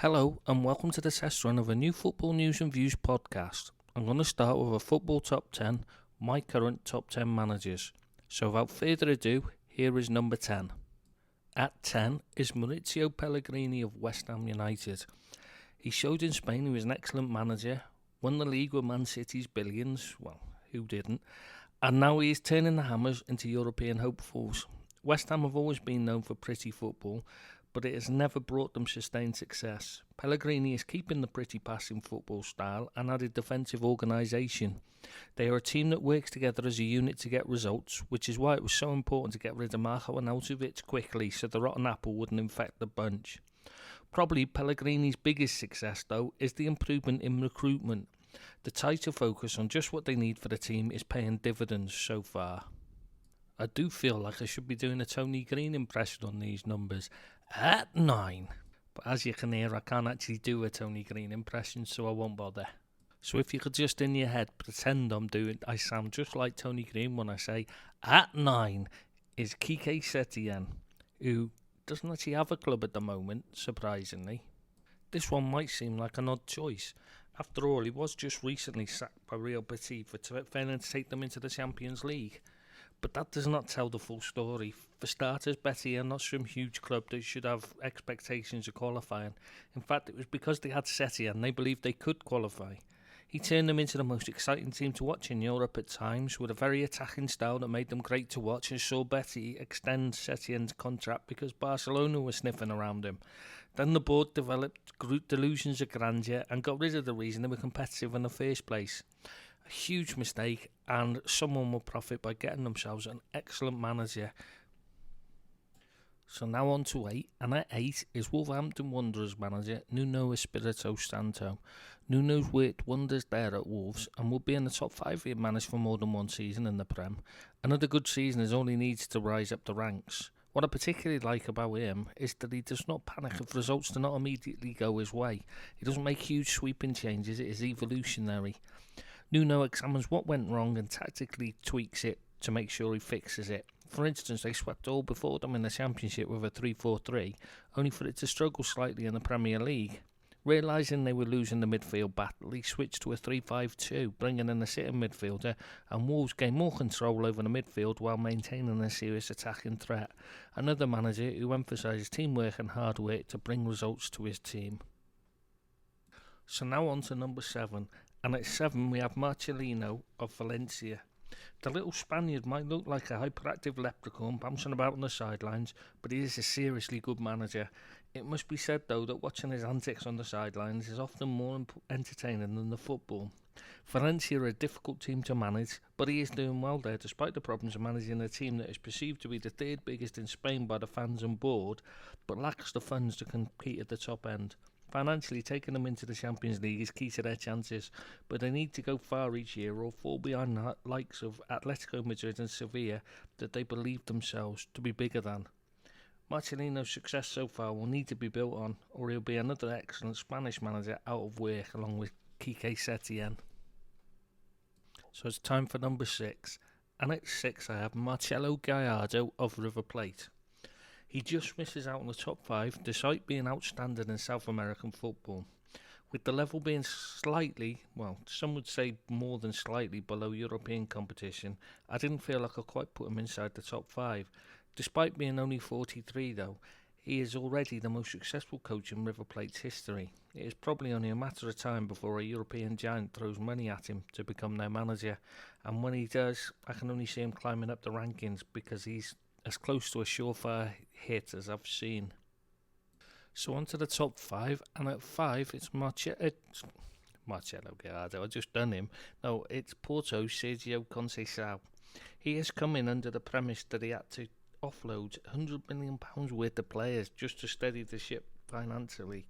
Hello and welcome to the test run of a new Football News and Views podcast. I'm going to start with a football top 10, my current top 10 managers. So without further ado, here is number 10. At 10 is Maurizio Pellegrini of West Ham United. He showed in Spain he was an excellent manager, won the league with Man City's billions, well, who didn't, and now he is turning the Hammers into European hopefuls. West Ham have always been known for pretty football, but it has never brought them sustained success. Pellegrini is keeping the pretty passing football style and added defensive organisation. They are a team that works together as a unit to get results, which is why it was so important to get rid of Marko Arnautovic quickly so the rotten apple wouldn't infect the bunch. Probably Pellegrini's biggest success, though, is the improvement in recruitment. The tighter focus on just what they need for the team is paying dividends so far. I do feel like I should be doing a Tony Green impression on these numbers. At 9. But as you can hear, I can't actually do a Tony Green impression, so I won't bother. So if you could just in your head pretend I sound just like Tony Green when I say at 9 is Quique Setien, who doesn't actually have a club at the moment, surprisingly. This one might seem like an odd choice. After all, he was just recently sacked by Real Betis for failing to take them into the Champions League. But that does not tell the full story. For starters, Betis are not some huge club that should have expectations of qualifying. In fact, it was because they had Setien they believed they could qualify. He turned them into the most exciting team to watch in Europe at times, with a very attacking style that made them great to watch, and saw Betis extend Setien's contract because Barcelona were sniffing around him. Then the board developed delusions of grandeur and got rid of the reason they were competitive in the first place. A huge mistake, and someone will profit by getting themselves an excellent manager. So now on to 8, and at 8 is Wolverhampton Wanderers manager Nuno Espirito Santo. Nuno's worked wonders there at Wolves and will be in the top 5 he managed for more than one season in the Prem. Another good season is all he needs to rise up the ranks. What I particularly like about him is that he does not panic if results do not immediately go his way. He doesn't make huge sweeping changes, it is evolutionary. Nuno examines what went wrong and tactically tweaks it to make sure he fixes it. For instance, they swept all before them in the Championship with a 3-4-3, only for it to struggle slightly in the Premier League. Realising they were losing the midfield battle, he switched to a 3-5-2, bringing in a sitting midfielder, and Wolves gained more control over the midfield while maintaining a serious attacking threat. Another manager who emphasises teamwork and hard work to bring results to his team. So now on to number 7. And at 7 we have Marcelino of Valencia. The little Spaniard might look like a hyperactive leprechaun bouncing about on the sidelines, but he is a seriously good manager. It must be said though that watching his antics on the sidelines is often more entertaining than the football. Valencia are a difficult team to manage, but he is doing well there despite the problems of managing a team that is perceived to be the 3rd biggest in Spain by the fans and board, but lacks the funds to compete at the top end. Financially, taking them into the Champions League is key to their chances, but they need to go far each year or fall behind the likes of Atletico Madrid and Sevilla that they believe themselves to be bigger than. Marcelino's success so far will need to be built on, or he'll be another excellent Spanish manager out of work along with Quique Setien. So it's time for number 6, and at 6 I have Marcelo Gallardo of River Plate. He just misses out on the top 5 despite being outstanding in South American football. With the level being slightly, well, some would say more than slightly below European competition, I didn't feel like I quite put him inside the top 5. Despite being only 43 though, he is already the most successful coach in River Plate's history. It is probably only a matter of time before a European giant throws money at him to become their manager, and when he does, I can only see him climbing up the rankings because he's as close to a surefire hit as I've seen. So on to the top 5, and at 5 it's Marcelo Gallardo. I just done him. No, it's Porto's Sergio Conceição. He has come in under the premise that he had to offload £100 million worth of players just to steady the ship financially.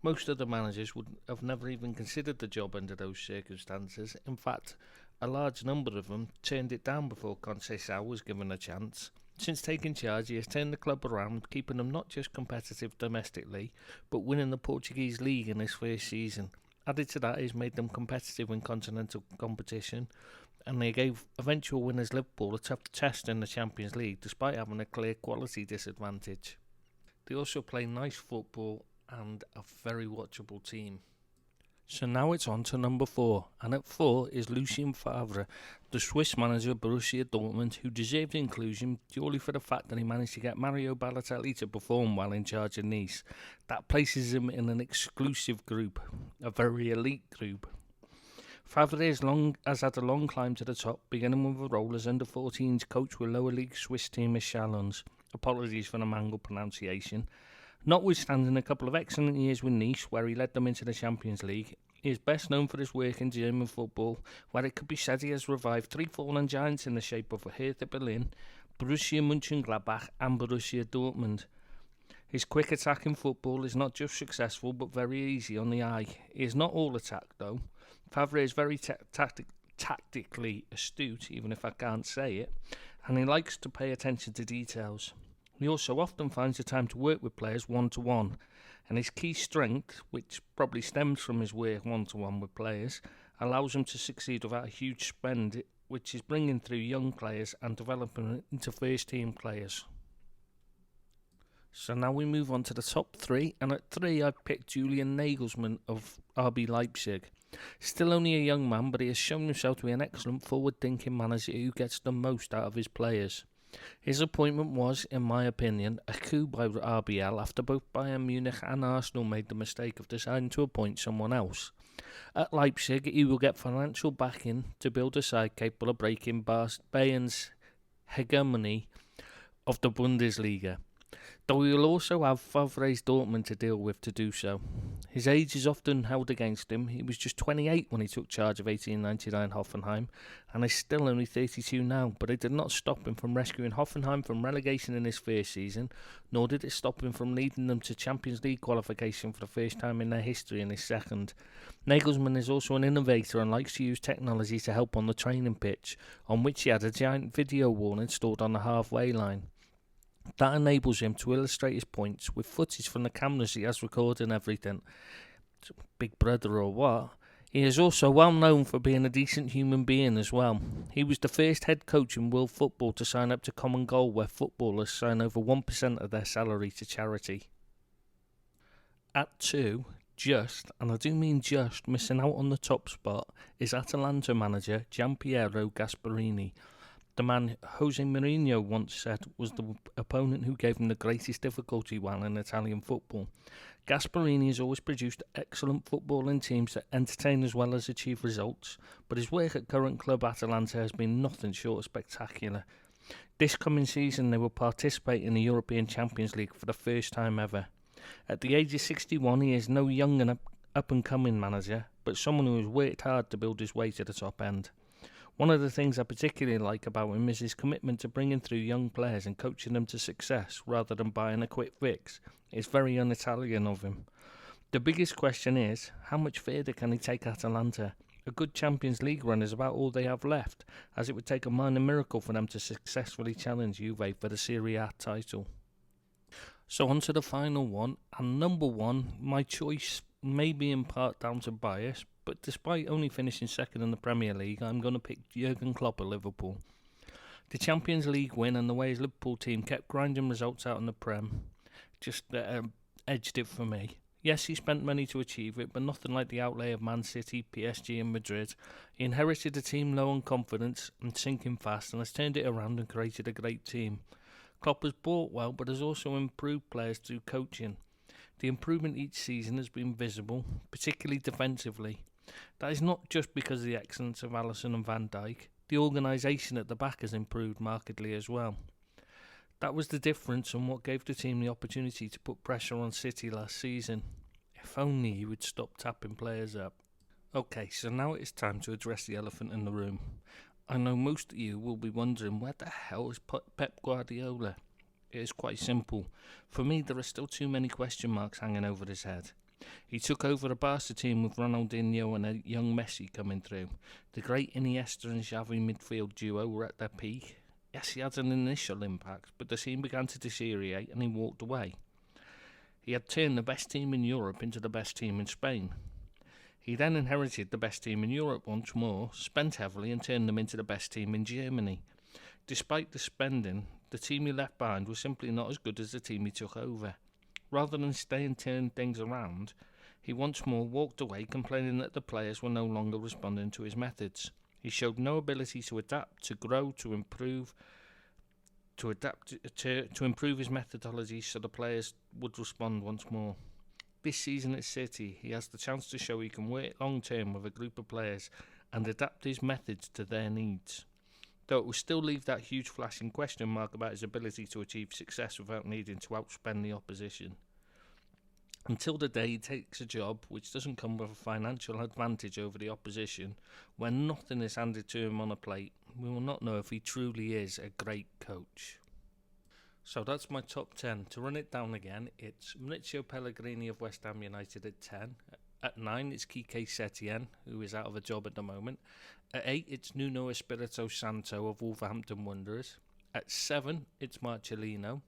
Most other managers would have never even considered the job under those circumstances. In fact, a large number of them turned it down before Conceição was given a chance. Since taking charge, he has turned the club around, keeping them not just competitive domestically, but winning the Portuguese league in his first season. Added to that, he's made them competitive in continental competition, and they gave eventual winners Liverpool a tough test in the Champions League, despite having a clear quality disadvantage. They also play nice football and a very watchable team. So now it's on to number 4, and at 4 is Lucien Favre, the Swiss manager of Borussia Dortmund, who deserves inclusion purely for the fact that he managed to get Mario Balotelli to perform well in charge of Nice. That places him in an exclusive group, a very elite group. Favre has had a long climb to the top, beginning with a role as under-14s coach with lower league Swiss team Chalons. Apologies for the mangled pronunciation. Notwithstanding a couple of excellent years with Nice, where he led them into the Champions League, he is best known for his work in German football, where it could be said he has revived 3 fallen giants in the shape of Hertha Berlin, Borussia Mönchengladbach and Borussia Dortmund. His quick attacking football is not just successful but very easy on the eye. He is not all attack though. Favre is very tactically astute, even if I can't say it, and he likes to pay attention to details. He also often finds the time to work with players one-to-one, and his key strength, which probably stems from his work one-to-one with players, allows him to succeed without a huge spend, which is bringing through young players and developing them into first-team players. So now we move on to the top 3, and at 3 I've picked Julian Nagelsmann of RB Leipzig. Still only a young man, but he has shown himself to be an excellent forward-thinking manager who gets the most out of his players. His appointment was, in my opinion, a coup by RBL after both Bayern Munich and Arsenal made the mistake of deciding to appoint someone else. At Leipzig, he will get financial backing to build a side capable of breaking Bayern's hegemony of the Bundesliga, though he will also have Favre's Dortmund to deal with to do so. His age is often held against him. He was just 28 when he took charge of 1899 Hoffenheim, and is still only 32 now, but it did not stop him from rescuing Hoffenheim from relegation in his first season, nor did it stop him from leading them to Champions League qualification for the first time in their history in his second. Nagelsmann is also an innovator and likes to use technology to help on the training pitch, on which he had a giant video wall installed on the halfway line. That enables him to illustrate his points with footage from the cameras he has recording everything. Big Brother or what? He is also well known for being a decent human being as well. He was the first head coach in world football to sign up to Common Goal, where footballers sign over 1% of their salary to charity. At 2, and I do mean just, missing out on the top spot, is Atalanta manager Gianpiero Gasperini. The man Jose Mourinho once said was the opponent who gave him the greatest difficulty while in Italian football. Gasperini has always produced excellent footballing teams that entertain as well as achieve results, but his work at current club Atalanta has been nothing short of spectacular. This coming season they will participate in the European Champions League for the first time ever. At the age of 61 he is no young and up-and-coming manager, but someone who has worked hard to build his way to the top end. One of the things I particularly like about him is his commitment to bringing through young players and coaching them to success rather than buying a quick fix. It's very un-Italian of him. The biggest question is, how much further can he take Atalanta? A good Champions League run is about all they have left, as it would take a minor miracle for them to successfully challenge Juve for the Serie A title. So on to the final one, and number 1, my choice may be in part down to bias, but despite only finishing second in the Premier League, I'm going to pick Jurgen Klopp of Liverpool. The Champions League win and the way his Liverpool team kept grinding results out in the Prem just edged it for me. Yes, he spent money to achieve it, but nothing like the outlay of Man City, PSG and Madrid. He inherited a team low on confidence and sinking fast, and has turned it around and created a great team. Klopp has bought well, but has also improved players through coaching. The improvement each season has been visible, particularly defensively. That is not just because of the excellence of Alisson and Van Dijk. The organisation at the back has improved markedly as well. That was the difference and what gave the team the opportunity to put pressure on City last season. If only he would stop tapping players up. Okay, so now it's time to address the elephant in the room. I know most of you will be wondering, where the hell is Pep Guardiola? It is quite simple. For me, there are still too many question marks hanging over his head. He took over a Barca team with Ronaldinho and a young Messi coming through. The great Iniesta and Xavi midfield duo were at their peak. Yes, he had an initial impact, but the team began to deteriorate and he walked away. He had turned the best team in Europe into the best team in Spain. He then inherited the best team in Europe once more, spent heavily and turned them into the best team in Germany. Despite the spending, the team he left behind was simply not as good as the team he took over. Rather than stay and turn things around, he once more walked away, complaining that the players were no longer responding to his methods. He showed no ability to adapt, to grow, to improve, to improve his methodology so the players would respond once more. This season at City, he has the chance to show he can work long term with a group of players and adapt his methods to their needs. Though it will still leave that huge flashing question mark about his ability to achieve success without needing to outspend the opposition. Until the day he takes a job which doesn't come with a financial advantage over the opposition, when nothing is handed to him on a plate, we will not know if he truly is a great coach. So that's my top 10. To run it down again, it's Maurizio Pellegrini of West Ham United at 10. At 9, it's Quique Setien, who is out of a job at the moment. At 8, it's Nuno Espirito Santo of Wolverhampton Wanderers. At 7, it's Marcelino.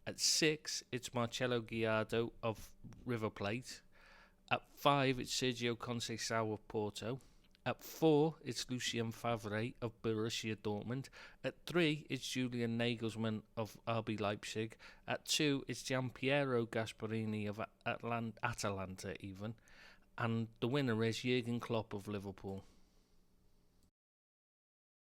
At 6, it's Marcelo Gallardo of River Plate. At 5, it's Sergio Conceição of Porto. At 4, it's Lucien Favre of Borussia Dortmund. At 3, it's Julian Nagelsmann of RB Leipzig. At 2, it's Gianpiero Gasperini of Atalanta even. And the winner is Jurgen Klopp of Liverpool.